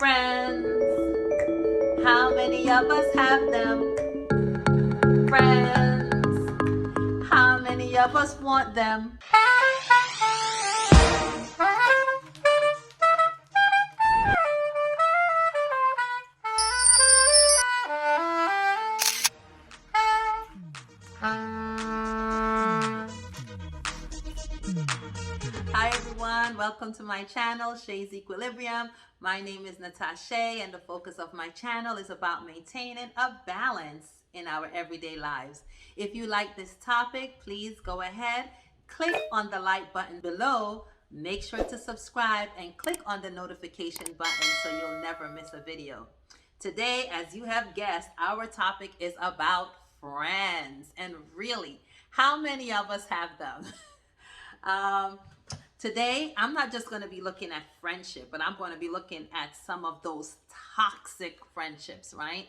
Friends, how many of us have them? Friends, how many of us want them? Hi everyone, welcome to my channel, Shae's Equilibrium. My name is Natasha and the focus of my channel is about maintaining a balance in our everyday lives. If you like this topic, please go ahead, click on the like button below, make sure to subscribe and click on the notification button so you'll never miss a video. Today, as you have guessed, our topic is about friends, and really, how many of us have them? Today, I'm not just going to be looking at friendship, but I'm going to be looking at some of those toxic friendships, right?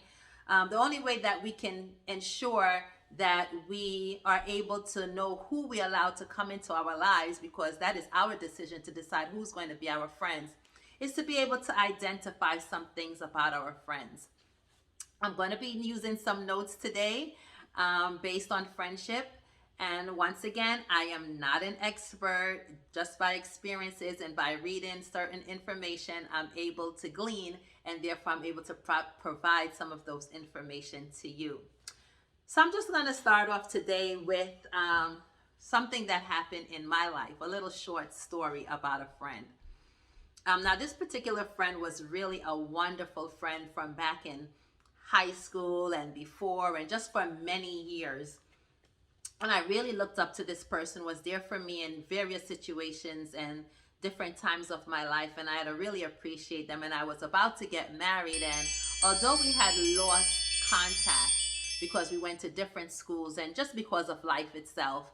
The only way that we can ensure that we are able to know who we allow to come into our lives, because that is our decision to decide who's going to be our friends, is to be able to identify some things about our friends. I'm going to be using some notes today based on friendship. And once again, I am not an expert. Just by experiences and by reading certain information, I'm able to glean, and therefore I'm able to provide some of those information to you. So I'm just going to start off today with something that happened in my life, a little short story about a friend. Now, this particular friend was really a wonderful friend from back in high school and before, and just for many years. And I really looked up to this person, was there for me in various situations and different times of my life, and I had to really appreciate them. And I was about to get married, and although we had lost contact because we went to different schools and just because of life itself,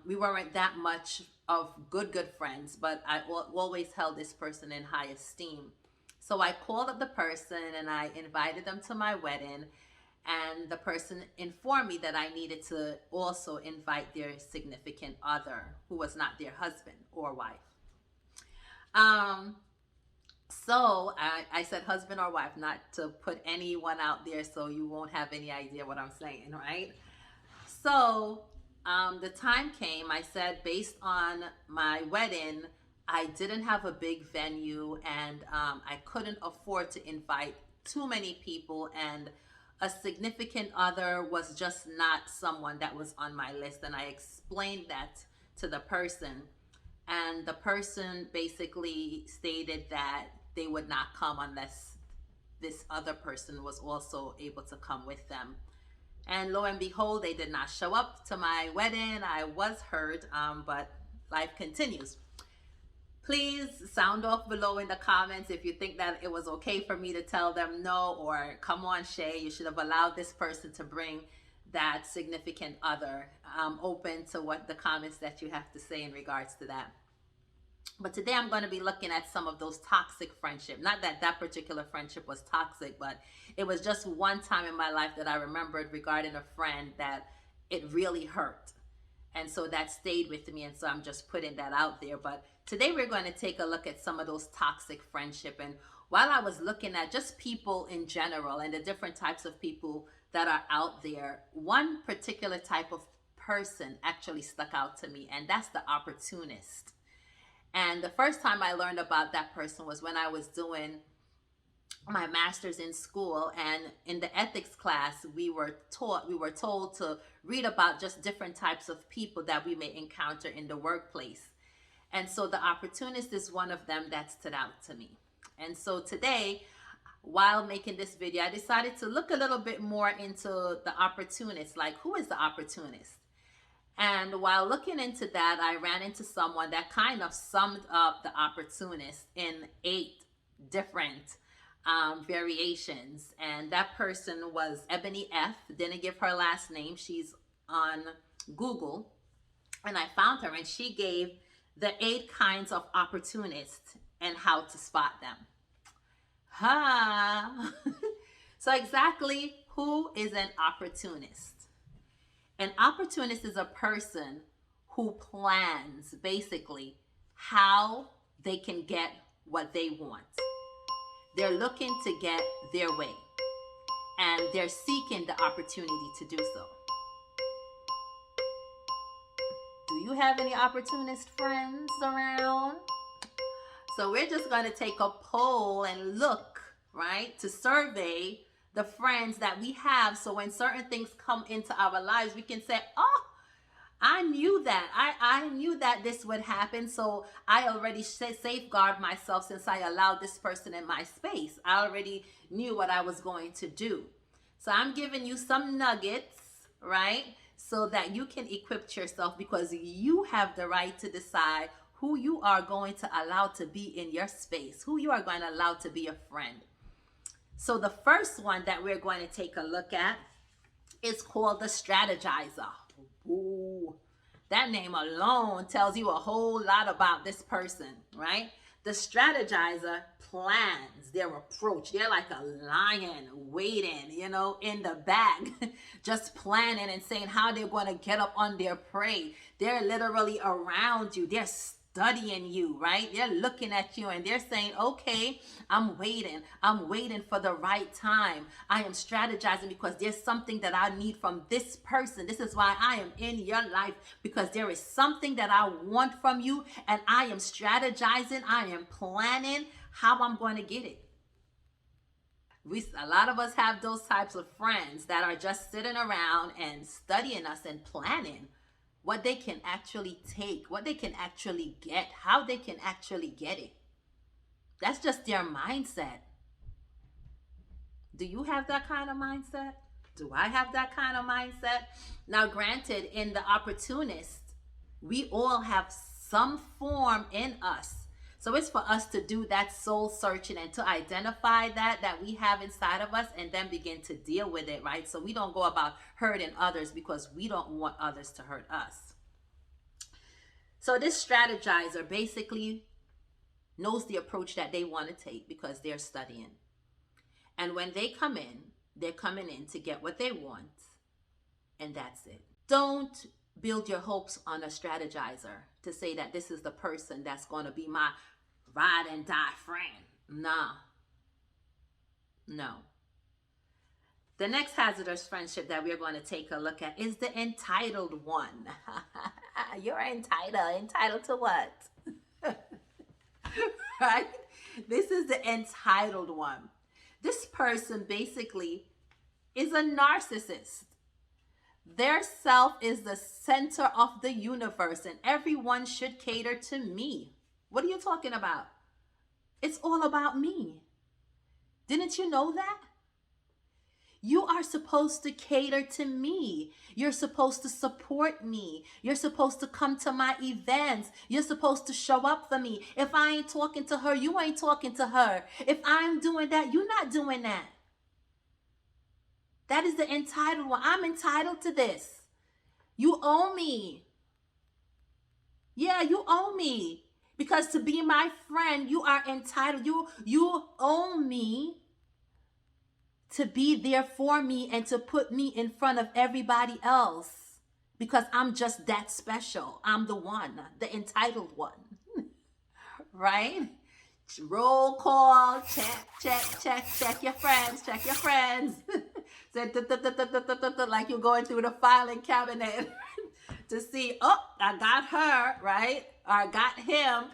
we weren't that much of good friends, but I always held this person in high esteem. So I called up the person and I invited them to my wedding. And the person informed me that I needed to also invite their significant other, who was not their husband or wife. So I said husband or wife, not to put anyone out there so you won't have any idea what I'm saying, right? So the time came, I said, based on my wedding, I didn't have a big venue, and I couldn't afford to invite too many people, and a significant other was just not someone that was on my list. And I explained that to the person, and the person basically stated that they would not come unless this other person was also able to come with them. And lo and behold, they did not show up to my wedding. I was hurt, but life continues. Please sound off below in the comments if you think that it was okay for me to tell them no, or come on, Shae, you should have allowed this person to bring that significant other. I'm open to what the comments that you have to say in regards to that. But today I'm going to be looking at some of those toxic friendships. Not that that particular friendship was toxic, but it was just one time in my life that I remembered regarding a friend that it really hurt. And so that stayed with me, and so I'm just putting that out there. But today we're going to take a look at some of those toxic friendship. And while I was looking at just people in general and the different types of people that are out there, one particular type of person actually stuck out to me, and that's the opportunist. And the first time I learned about that person was when I was doing my master's in school, and in the ethics class we were told to read about just different types of people that we may encounter in the workplace. And so the opportunist is one of them that stood out to me. And so today, while making this video, I decided to look a little bit more into the opportunist, like who is the opportunist. And while looking into that, I ran into someone that kind of summed up the opportunist in 8 different variations. And that person was Ebony F. Didn't give her last name. She's on Google. And I found her, and she gave the 8 kinds of opportunists and how to spot them. So exactly who is an opportunist? An opportunist is a person who plans basically how they can get what they want. They're looking to get their way, and they're seeking the opportunity to do so. Do you have any opportunist friends around? So we're just going to take a poll and look, right, to survey the friends that we have. So when certain things come into our lives, we can say, oh, I knew that. I knew that this would happen. So I already safeguard myself since I allowed this person in my space. I already knew what I was going to do. So I'm giving you some nuggets, right? So that you can equip yourself, because you have the right to decide who you are going to allow to be in your space, who you are going to allow to be a friend. So the first one that we're going to take a look at is called the strategizer. Ooh, that name alone tells you a whole lot about this person, right? The strategizer plans their approach. They're like a lion waiting, in the bag, just planning and saying how they're going to get up on their prey. They're literally around you. They're studying you, right? They're looking at you and they're saying, okay, I'm waiting for the right time. I am strategizing because there's something that I need from this person. This is why I am in your life, because there is something that I want from you, and I am strategizing. I am planning how I'm going to get it. A lot of us have those types of friends that are just sitting around and studying us and planning what they can actually take, what they can actually get, how they can actually get it. That's just their mindset. Do you have that kind of mindset? Do I have that kind of mindset? Now, granted, in the opportunist, we all have some form in us. So it's for us to do that soul searching and to identify that we have inside of us, and then begin to deal with it, right? So we don't go about hurting others because we don't want others to hurt us. So this strategizer basically knows the approach that they want to take because they're studying. And when they come in, they're coming in to get what they want, and that's it. Don't build your hopes on a strategizer to say that this is the person that's going to be my ride and die friend. Nah. No. The next hazardous friendship that we're going to take a look at is the entitled one. You're entitled to what? Right? This is the entitled one. This person basically is a narcissist. Their self is the center of the universe, and everyone should cater to me. What are you talking about? It's all about me. Didn't you know that? You are supposed to cater to me. You're supposed to support me. You're supposed to come to my events. You're supposed to show up for me. If I ain't talking to her, you ain't talking to her. If I'm doing that, you're not doing that. That is the entitled one. I'm entitled to this. You owe me. Yeah, you owe me. Because to be my friend, you are entitled. You owe me to be there for me and to put me in front of everybody else, because I'm just that special. I'm the one, the entitled one. Right? Roll call, check your friends, like you're going through the filing cabinet to see, oh, I got her, right? Or I got him.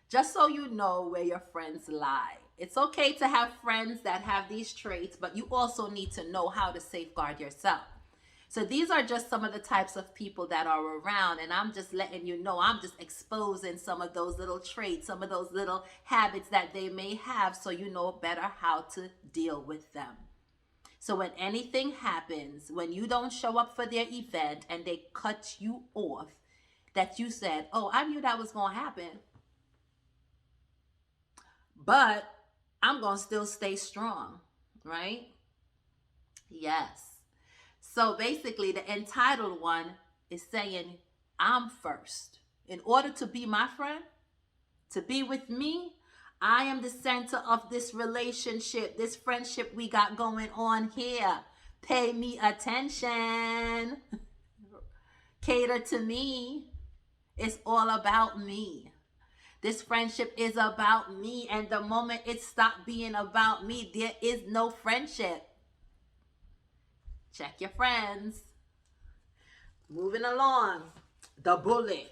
Just so you know where your friends lie. It's okay to have friends that have these traits, but you also need to know how to safeguard yourself. So these are just some of the types of people that are around, and I'm just letting you know, I'm just exposing some of those little traits, some of those little habits that they may have, so you know better how to deal with them. So when anything happens, when you don't show up for their event and they cut you off, that you said, oh, I knew that was going to happen, but I'm going to still stay strong, right? Yes. So basically, the entitled one is saying, I'm first. In order to be my friend, to be with me, I am the center of this relationship, this friendship we got going on here. Pay me attention. Cater to me. It's all about me. This friendship is about me, and the moment it stopped being about me, there is no friendship. Check your friends. Moving along. The bully.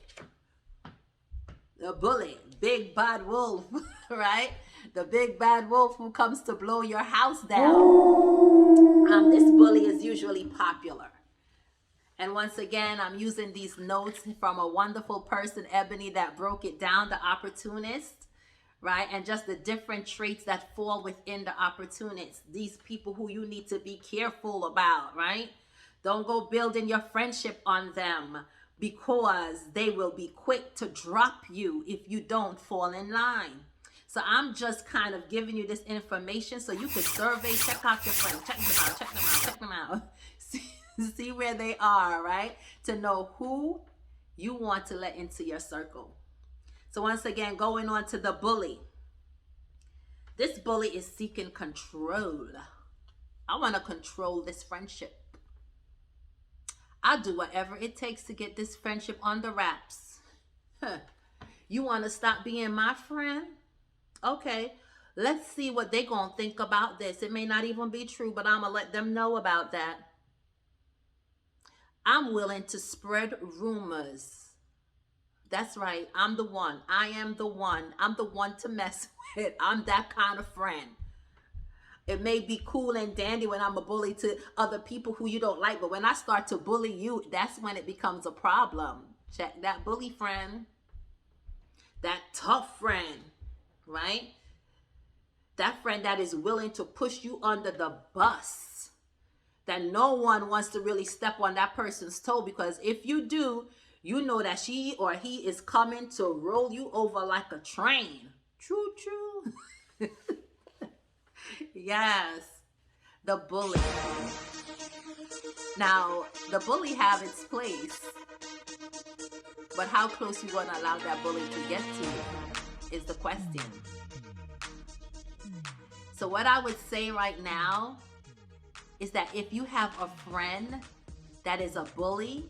The bully. Big bad wolf, right? The big bad wolf who comes to blow your house down. This bully is usually popular. And once again, I'm using these notes from a wonderful person, Ebony, that broke it down, the opportunist, right? And just the different traits that fall within the opportunist. These people who you need to be careful about, right? Don't go building your friendship on them, because they will be quick to drop you if you don't fall in line. So I'm just kind of giving you this information so you can survey, check out your friends, check them out, check them out, check them out. See where they are, right? To know who you want to let into your circle. So once again, going on to the bully. This bully is seeking control. I want to control this friendship. I'll do whatever it takes to get this friendship on the wraps. You want to stop being my friend? Okay, let's see what they're going to think about this. It may not even be true, but I'm going to let them know about that. I'm willing to spread rumors. That's right. I'm the one. I am the one. I'm the one to mess with. I'm that kind of friend. It may be cool and dandy when I'm a bully to other people who you don't like, but when I start to bully you, that's when it becomes a problem. Check that bully friend. That tough friend, right? That friend that is willing to push you under the bus. That no one wants to really step on that person's toe, because if you do, you know that she or he is coming to roll you over like a train. True, true. Yes, the bully. Now, the bully have its place, but how close you want to allow that bully to get to you is the question. So what I would say right now is that if you have a friend that is a bully,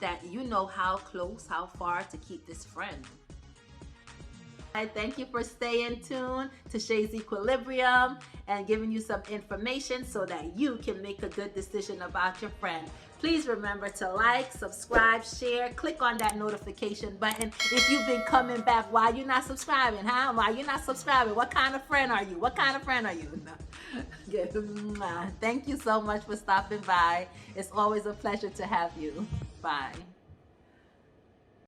that you know how close, how far to keep this friend. I thank you for staying tuned to Shae's Equilibrium and giving you some information so that you can make a good decision about your friend. Please remember to like, subscribe, share, click on that notification button. If you've been coming back, why you not subscribing, huh? Why you not subscribing? What kind of friend are you? What kind of friend are you? No. Thank you so much for stopping by. It's always a pleasure to have you. Bye.